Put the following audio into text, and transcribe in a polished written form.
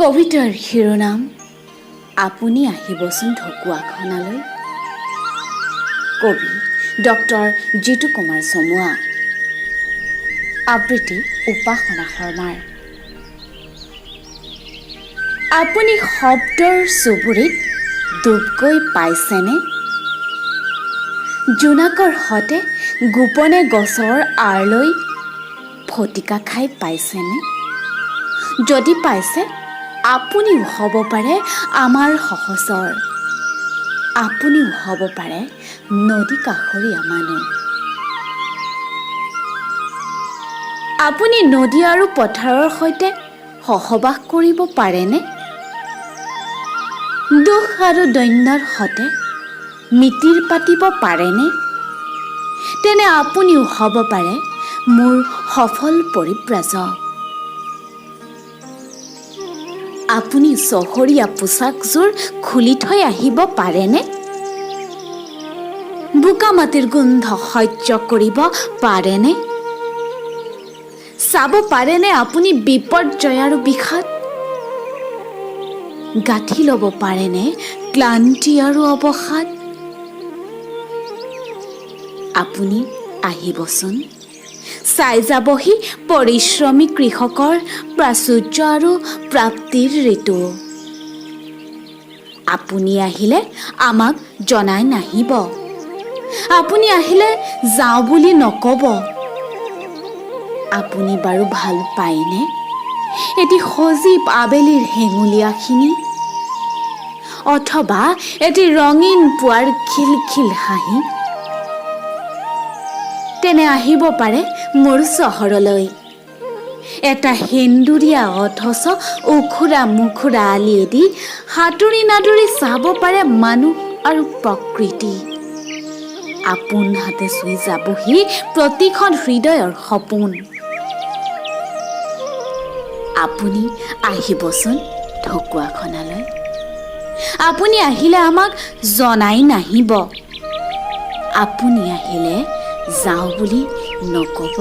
কবিতাৰ শিৰোনাম আপুনি আহিবচোন ঢকুৱাখানালৈ। কবি ডক্টৰ জিতু কুমাৰ চমুৱা। আবৃত্তি উপাসনা শৰ্মাৰ। আপুনি শব্দৰ চুবুৰীত ডুব গৈ পাইছেনে? জোনাকৰ সতে গোপনে গছৰ আঁৰলৈ ফটিকা খাই পাইছেনে? যদি পাইছে আপুনিও হ'ব পাৰে আমাৰ সহচৰ। আপুনিও হ'ব পাৰে নদী কাষৰীয়া মানুহ। আপুনি নদী আৰু পথাৰৰ সৈতে সহবাস কৰিব পাৰেনে? দুখ আৰু দৈন্যৰ সতে মিতিৰ পাতিব পাৰেনে? তেনে আপুনিও হ'ব পাৰে মোৰ সফল পৰিব্ৰাজক। আপুনি চহৰীয়া পোচাকযোৰ খুলি থৈ আহিব পাৰেনে? বোকা মাটিৰ গোন্ধ সহ্য কৰিব পাৰেনে? চাব পাৰেনে আপুনি বিপৰ্যয় আৰু বিষাদ? গাঁঠি ল'ব পাৰেনে ক্লান্তি আৰু অৱসাদ? আপুনি আহিবচোন, চাই যাবহি পৰিশ্ৰমী কৃষকৰ প্ৰাচুৰ্য আৰু প্ৰাপ্তিৰ ঋতু। আপুনি আহিলে আমাক জনাই নাহিব, আপুনি আহিলে যাওঁ বুলি নক'ব। আপুনি বাৰু ভাল পায়নে এটি সজীৱ আবেলিৰ হেঙুলীয়াখিনি, অথবা এটি ৰঙীন পুৱাৰ খিলখিল হাঁহি? তেনে আহিব পাৰে মোৰ চহৰলৈ, এটা সেন্দুৰীয়া অথচ উখুৰা মুখুৰা আলিয়েদি সাঁতুৰি নাদুৰি চাব পাৰে মানুহ আৰু প্ৰকৃতি। আপোন হাতে চুই যাবহি প্ৰতিখন হৃদয়ৰ সপোন। আপুনি আহিবচোন ঢকুৱাখানালৈ। আপুনি আহিলে আমাক জনাই নাহিব, আপুনি আহিলে যাওঁ বুলি নক'ব।